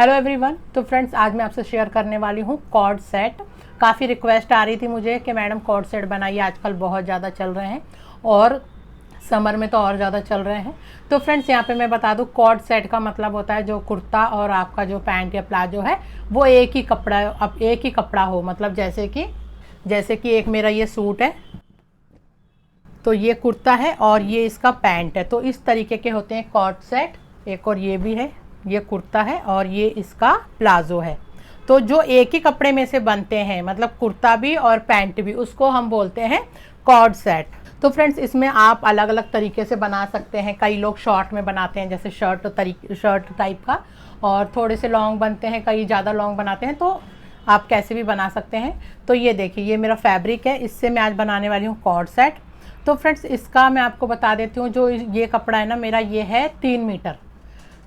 Hello everyone. तो friends, आज मैं आपसे शेयर करने वाली हूँ कॉर्ड सेट। काफ़ी रिक्वेस्ट आ रही थी मुझे कि मैडम कॉर्ड सेट बनाइए, आजकल बहुत ज़्यादा चल रहे हैं और समर में तो और ज़्यादा चल रहे हैं। तो फ्रेंड्स, यहाँ पे मैं बता दूँ, कॉर्ड सेट का मतलब होता है जो कुर्ता और आपका जो पैंट या प्लाजो है वो एक ही कपड़ा हो। मतलब जैसे कि एक मेरा ये सूट है, तो ये कुर्ता है और ये इसका पैंट है, तो इस तरीके के होते हैं कॉर्ड सेट। एक और ये भी है, ये कुर्ता है और ये इसका प्लाजो है। तो जो एक ही कपड़े में से बनते हैं, मतलब कुर्ता भी और पैंट भी, उसको हम बोलते हैं कॉर्ड सेट। तो फ्रेंड्स, इसमें आप अलग अलग तरीके से बना सकते हैं। कई लोग शॉर्ट में बनाते हैं, जैसे शर्ट टाइप का, और थोड़े से लॉन्ग बनते हैं, कई ज़्यादा लॉन्ग बनाते हैं, तो आप कैसे भी बना सकते हैं। तो ये देखिए, ये मेरा फैब्रिक है, इससे मैं आज बनाने वाली हूँ कॉर्ड सेट। तो फ्रेंड्स, इसका मैं आपको बता देती हूँ, जो ये कपड़ा है ना मेरा, ये है 3 मीटर।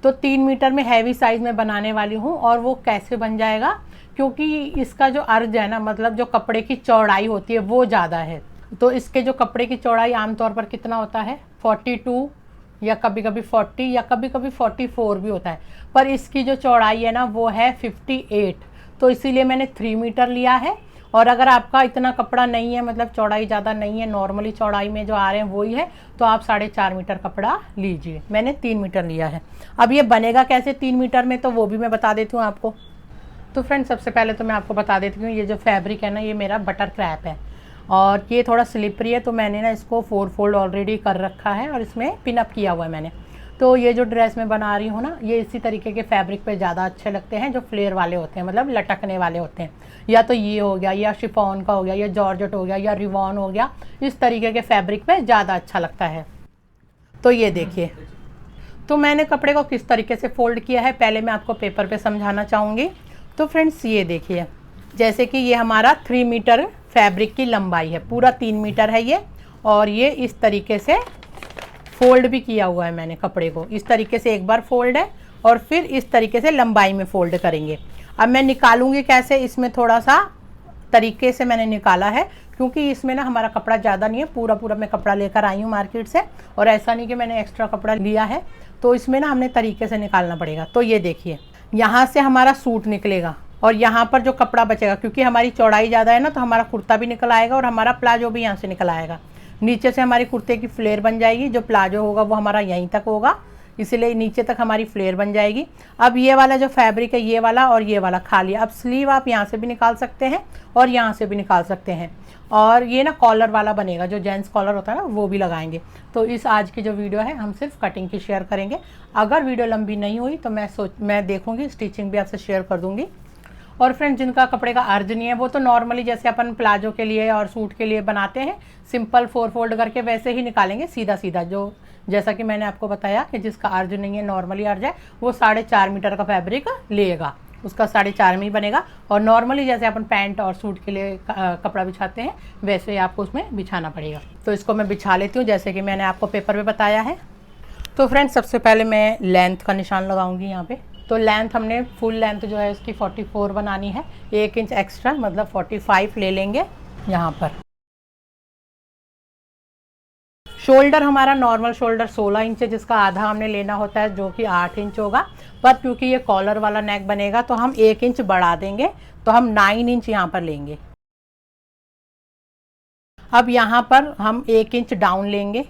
तो 3 मीटर में हैवी साइज़ में बनाने वाली हूँ। और वो कैसे बन जाएगा, क्योंकि इसका जो अर्ज है ना, मतलब जो कपड़े की चौड़ाई होती है वो ज़्यादा है। तो इसके जो कपड़े की चौड़ाई आमतौर पर कितना होता है, 42 या कभी कभी 40 या कभी कभी 44 भी होता है, पर इसकी जो चौड़ाई है ना वो है 58। तो इसीलिए मैंने 3 मीटर लिया है। और अगर आपका इतना कपड़ा नहीं है, मतलब चौड़ाई ज़्यादा नहीं है, नॉर्मली चौड़ाई में जो आ रहे हैं वही है, तो आप 4.5 मीटर कपड़ा लीजिए। मैंने 3 मीटर लिया है। अब ये बनेगा कैसे 3 मीटर में, तो वो भी मैं बता देती हूँ आपको। तो फ्रेंड्स, सबसे पहले तो मैं आपको बता देती हूँ, ये जो फैब्रिक है ना, ये मेरा बटर क्रैप है और ये थोड़ा स्लिपरी है, तो मैंने ना इसको 4 फोल्ड ऑलरेडी कर रखा है और इसमें पिनअप किया हुआ है मैंने। तो ये जो ड्रेस मैं बना रही हूँ ना, ये इसी तरीके के फैब्रिक पे ज़्यादा अच्छे लगते हैं, जो फ्लेयर वाले होते हैं, मतलब लटकने वाले होते हैं। या तो ये हो गया, या शिफॉन का हो गया, या जॉर्जेट हो गया, या रिवॉन हो गया, इस तरीके के फैब्रिक पे ज़्यादा अच्छा लगता है। तो ये देखिए, तो मैंने कपड़े को किस तरीके से फोल्ड किया है, पहले मैं आपको पेपर पे समझाना चाहूँगी। तो फ्रेंड्स, ये देखिए, जैसे कि ये हमारा 3 मीटर फैब्रिक की लंबाई है, पूरा 3 मीटर है ये। और ये इस तरीके से फोल्ड भी किया हुआ है मैंने कपड़े को। इस तरीके से एक बार फोल्ड है और फिर इस तरीके से लंबाई में फोल्ड करेंगे। अब मैं निकालूंगी कैसे, इसमें थोड़ा सा तरीके से मैंने निकाला है, क्योंकि इसमें ना हमारा कपड़ा ज़्यादा नहीं है, पूरा मैं कपड़ा लेकर आई हूँ मार्केट से, और ऐसा नहीं कि मैंने एक्स्ट्रा कपड़ा लिया है, तो इसमें ना हमने तरीके से निकालना पड़ेगा। तो ये देखिए, यहाँ से हमारा सूट निकलेगा और यहाँ पर जो कपड़ा बचेगा, क्योंकि हमारी चौड़ाई ज़्यादा है ना, तो हमारा कुर्ता भी निकल आएगा और हमारा प्लाजो भी यहाँ से निकल आएगा। नीचे से हमारी कुर्ते की फ्लेयर बन जाएगी, जो प्लाजो होगा वो हमारा यहीं तक होगा, इसलिए नीचे तक हमारी फ्लेयर बन जाएगी। अब ये वाला जो फैब्रिक है, ये वाला और ये वाला खाली, अब स्लीव आप यहाँ से भी निकाल सकते हैं और यहाँ से भी निकाल सकते हैं। और ये ना कॉलर वाला बनेगा, जो जेंट्स कॉलर होता है ना, वो भी लगाएंगे। तो इस आज की जो वीडियो है, हम सिर्फ कटिंग की शेयर करेंगे। अगर वीडियो लंबी नहीं हुई तो मैं देखूँगी, स्टिचिंग भी आपसे शेयर कर दूँगी। और फ्रेंड्स, जिनका कपड़े का अर्ज नहीं है, वो तो नॉर्मली जैसे अपन प्लाजो के लिए और सूट के लिए बनाते हैं, सिंपल 4 फोल्ड करके वैसे ही निकालेंगे, सीधा सीधा। जो जैसा कि मैंने आपको बताया कि जिसका अर्ज नहीं है, नॉर्मली अर्ज है, वो 4.5 मीटर का फैब्रिक लेगा, उसका 4.5 में ही बनेगा। और नॉर्मली जैसे अपन पैंट और सूट के लिए कपड़ा बिछाते हैं, वैसे ही आपको उसमें बिछाना पड़ेगा। तो इसको मैं बिछा लेती हूँ, जैसे कि मैंने आपको पेपर पे बताया है। तो फ्रेंड्स, सबसे पहले मैं लेंथ का निशान लगाऊंगी यहाँ पे। तो लेंथ हमने फुल लेंथ जो है उसकी 44 बनानी है, 1 इंच एक्स्ट्रा, मतलब 45 ले लेंगे यहाँ पर। शोल्डर हमारा नॉर्मल शोल्डर 16 इंच है, जिसका आधा हमने लेना होता है, जो कि 8 इंच होगा। पर क्योंकि ये कॉलर वाला नेक बनेगा, तो हम 1 इंच बढ़ा देंगे, तो हम 9 इंच यहाँ पर लेंगे। अब यहाँ पर हम 1 इंच डाउन लेंगे।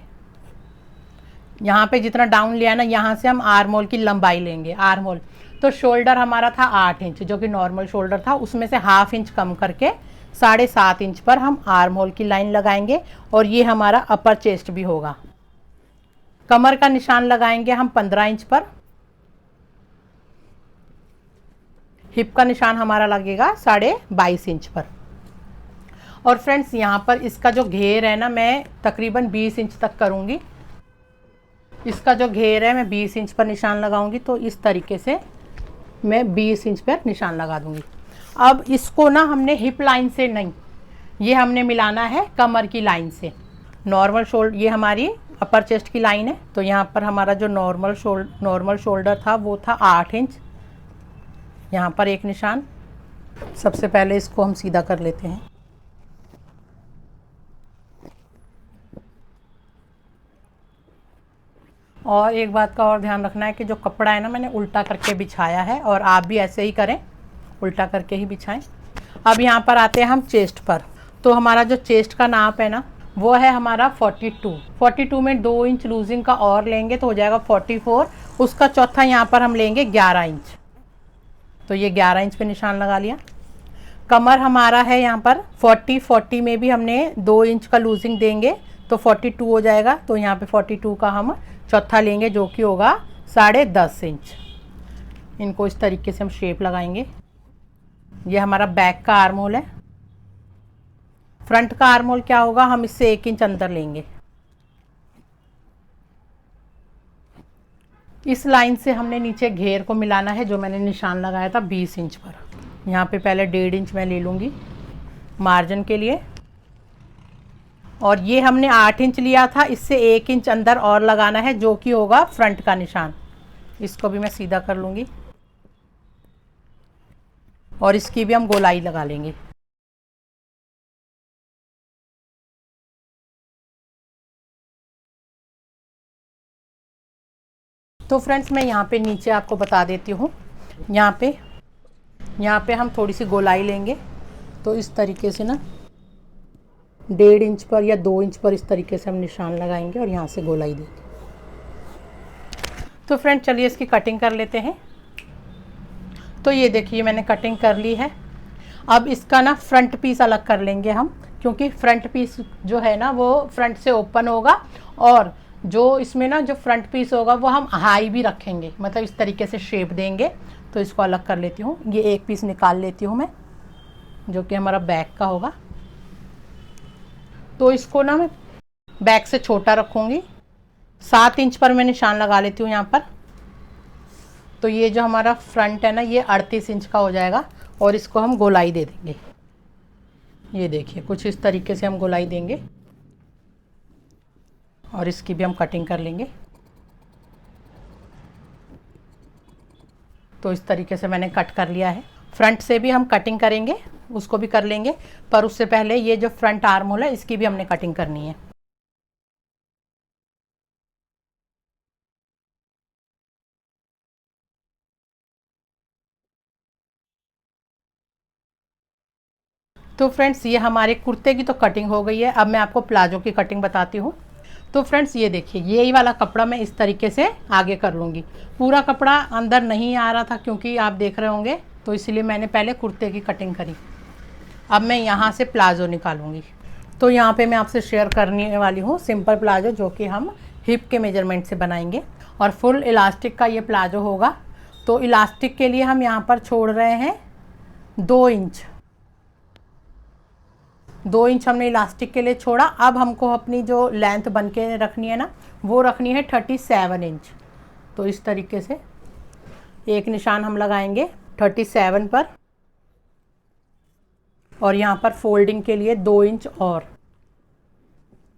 यहाँ पे जितना डाउन लिया ना, यहाँ से हम आर्म होल की लंबाई लेंगे, आर्म होल। तो शोल्डर हमारा था 8 इंच, जो कि नॉर्मल शोल्डर था, उसमें से ½ इंच कम करके 7.5 इंच पर हम आर्म होल की लाइन लगाएंगे। और ये हमारा अपर चेस्ट भी होगा। कमर का निशान लगाएंगे हम 15 इंच पर। हिप का निशान हमारा लगेगा 22.5 इंच पर। और फ्रेंड्स, यहाँ पर इसका जो घेर है ना, मैं तकरीबन 20 इंच तक करूँगी। इसका जो घेर है, मैं 20 इंच पर निशान लगाऊंगी। तो इस तरीके से मैं 20 इंच पर निशान लगा दूंगी। अब इसको ना हमने हिप लाइन से नहीं, ये हमने मिलाना है कमर की लाइन से। नॉर्मल शोल्डर, ये हमारी अपर चेस्ट की लाइन है, तो यहाँ पर हमारा जो नॉर्मल शोल्डर था वो था 8 इंच। यहाँ पर एक निशान। सबसे पहले इसको हम सीधा कर लेते हैं। और एक बात का और ध्यान रखना है कि जो कपड़ा है ना, मैंने उल्टा करके बिछाया है, और आप भी ऐसे ही करें, उल्टा करके ही बिछाएं। अब यहाँ पर आते हैं हम चेस्ट पर। तो हमारा जो चेस्ट का नाप है ना, वो है हमारा 42 में 2 इंच लूजिंग का और लेंगे तो हो जाएगा 44। उसका चौथा यहाँ पर हम लेंगे 11 इंच, तो ये 11 इंच पे निशान लगा लिया। कमर हमारा है यहाँ पर 40 में भी हमने 2 इंच का लूजिंग देंगे तो 42 हो जाएगा, तो यहाँ पे 42 का हम चौथा लेंगे जो कि होगा 10.5 इंच। इनको इस तरीके से हम शेप लगाएंगे। ये हमारा बैक का आर्म होल है। फ्रंट का आर्म होल क्या होगा, हम इससे 1 इंच अंदर लेंगे। इस लाइन से हमने नीचे घेर को मिलाना है, जो मैंने निशान लगाया था 20 इंच पर। यहाँ पे पहले 1.5 इंच मैं ले लूँगी मार्जिन के लिए, और ये हमने 8 इंच लिया था, इससे 1 इंच अंदर और लगाना है जो कि होगा फ्रंट का निशान। इसको भी मैं सीधा कर लूँगी और इसकी भी हम गोलाई लगा लेंगे। तो फ्रेंड्स मैं यहाँ पे नीचे आपको बता देती हूँ, यहाँ पे हम थोड़ी सी गोलाई लेंगे, तो इस तरीके से ना 1.5 इंच पर या 2 इंच पर इस तरीके से हम निशान लगाएंगे और यहाँ से गोलाई देंगे। तो फ्रेंड चलिए इसकी कटिंग कर लेते हैं। तो ये देखिए मैंने कटिंग कर ली है। अब इसका ना फ्रंट पीस अलग कर लेंगे हम, क्योंकि फ्रंट पीस जो है ना वो फ्रंट से ओपन होगा, और जो इसमें ना जो फ्रंट पीस होगा वो हम हाई भी रखेंगे, मतलब इस तरीके से शेप देंगे। तो इसको अलग कर लेती हूँ। ये एक पीस निकाल लेती हूँ मैं, जो कि हमारा बैक का होगा। तो इसको ना मैं बैक से छोटा रखूँगी, 7 इंच पर मैं निशान लगा लेती हूँ यहाँ पर। तो ये जो हमारा फ्रंट है ना, ये 38 इंच का हो जाएगा, और इसको हम गोलाई दे देंगे। ये देखिए कुछ इस तरीके से हम गोलाई देंगे, और इसकी भी हम कटिंग कर लेंगे। तो इस तरीके से मैंने कट कर लिया है। फ्रंट से भी हम कटिंग करेंगे, उसको भी कर लेंगे, पर उससे पहले ये जो फ्रंट आर्म होल है इसकी भी हमने कटिंग करनी है। तो फ्रेंड्स ये हमारे कुर्ते की तो कटिंग हो गई है। अब मैं आपको प्लाजो की कटिंग बताती हूँ। तो फ्रेंड्स ये देखिए, यही वाला कपड़ा मैं इस तरीके से आगे कर लूँगी। पूरा कपड़ा अंदर नहीं आ रहा था क्योंकि आप देख रहे होंगे, तो इसलिए मैंने पहले कुर्ते की कटिंग करी। अब मैं यहाँ से प्लाजो निकालूंगी। तो यहाँ पे मैं आपसे शेयर करने वाली हूँ सिंपल प्लाजो, जो कि हम हिप के मेजरमेंट से बनाएंगे, और फुल इलास्टिक का ये प्लाजो होगा। तो इलास्टिक के लिए हम यहाँ पर छोड़ रहे हैं 2 इंच। 2 इंच हमने इलास्टिक के लिए छोड़ा। अब हमको अपनी जो लेंथ बन के रखनी है ना, वो रखनी है 37 इंच। तो इस तरीके से एक निशान हम लगाएंगे 37 पर, और यहाँ पर फोल्डिंग के लिए 2 इंच और।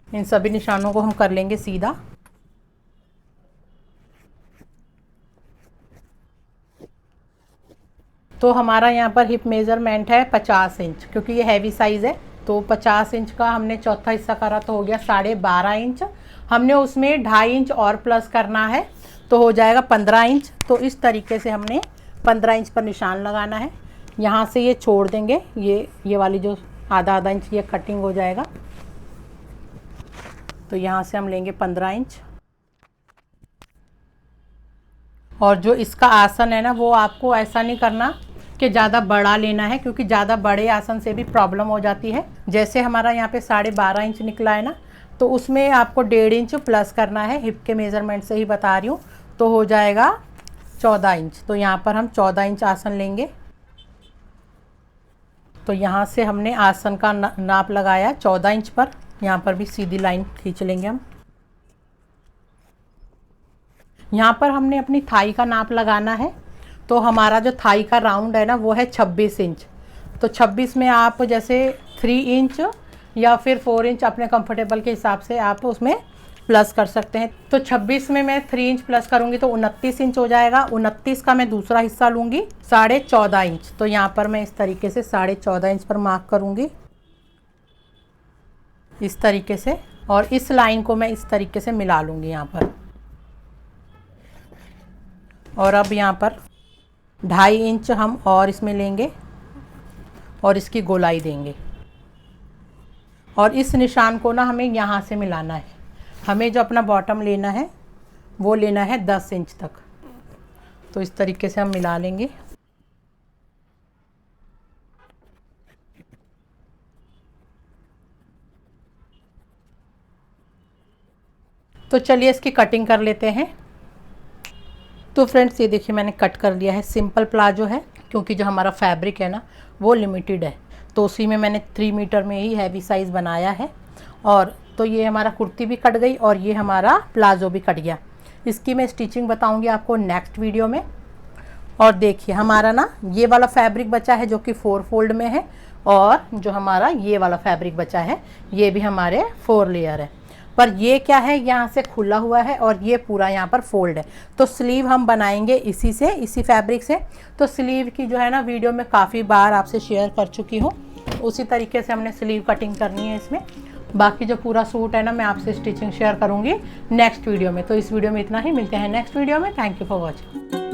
इन सभी निशानों को हम कर लेंगे सीधा। तो हमारा यहाँ पर हिप मेज़रमेंट है 50 इंच, क्योंकि ये हैवी साइज़ है। तो 50 इंच का हमने चौथा हिस्सा करा तो हो गया 12.5 इंच। हमने उसमें 2.5 इंच और प्लस करना है, तो हो जाएगा 15 इंच। तो इस तरीके से हमने 15 इंच पर निशान लगाना है। यहाँ से ये छोड़ देंगे, ये वाली जो आधा इंच ये कटिंग हो जाएगा। तो यहाँ से हम लेंगे 15 इंच, और जो इसका आसन है ना, वो आपको ऐसा नहीं करना कि ज़्यादा बड़ा लेना है, क्योंकि ज़्यादा बड़े आसन से भी प्रॉब्लम हो जाती है। जैसे हमारा यहाँ पे 12.5 इंच निकला है ना, तो उसमें आपको 1.5 इंच प्लस करना है। हिप के मेज़रमेंट से ही बता रही हूँ, तो हो जाएगा 14 इंच। तो यहाँ पर हम 14 इंच आसन लेंगे। तो यहाँ से हमने आसन का नाप लगाया 14 इंच पर। यहाँ पर भी सीधी लाइन खींच लेंगे हम। यहाँ पर हमने अपनी थाई का नाप लगाना है। तो हमारा जो थाई का राउंड है ना, वो है 26 इंच। तो 26 में आप जैसे 3 इंच या फिर 4 इंच अपने कंफर्टेबल के हिसाब से आप उसमें प्लस कर सकते हैं। तो 26 में मैं 3 इंच प्लस करूँगी तो 29 इंच हो जाएगा। 29 का मैं दूसरा हिस्सा लूँगी 14.5 इंच। तो यहाँ पर मैं इस तरीके से 14.5 इंच पर मार्क करूँगी, इस तरीके से, और इस लाइन को मैं इस तरीके से मिला लूँगी यहाँ पर। और अब यहाँ पर 2.5 इंच हम और इसमें लेंगे और इसकी गोलाई देंगे। और इस निशान को ना हमें यहाँ से मिलाना है। हमें जो अपना बॉटम लेना है वो लेना है 10 इंच तक। तो इस तरीके से हम मिला लेंगे। तो चलिए इसकी कटिंग कर लेते हैं। तो फ्रेंड्स ये देखिए मैंने कट कर लिया है। सिंपल प्लाजो है, क्योंकि जो हमारा फैब्रिक है ना वो लिमिटेड है, तो उसी में मैंने 3 मीटर में ही हैवी साइज़ बनाया है। और तो ये हमारा कुर्ती भी कट गई और ये हमारा प्लाजो भी कट गया। इसकी मैं स्टिचिंग बताऊंगी आपको नेक्स्ट वीडियो में। और देखिए हमारा ना ये वाला फैब्रिक बचा है जो कि 4 फोल्ड में है, और जो हमारा ये वाला फैब्रिक बचा है ये भी हमारे 4 लेयर है। पर ये क्या है, यहाँ से खुला हुआ है और ये पूरा यहाँ पर फोल्ड है। तो स्लीव हम बनाएंगे इसी फैब्रिक से। तो स्लीव की जो है ना वीडियो में काफ़ी बार आपसे शेयर कर चुकी हूँ। उसी तरीके से हमने स्लीव कटिंग करनी है इसमें। बाकी जो पूरा सूट है ना मैं आपसे स्टिचिंग शेयर करूँगी नेक्स्ट वीडियो में। तो इस वीडियो में इतना ही, मिलते हैं नेक्स्ट वीडियो में। Thank you for watching.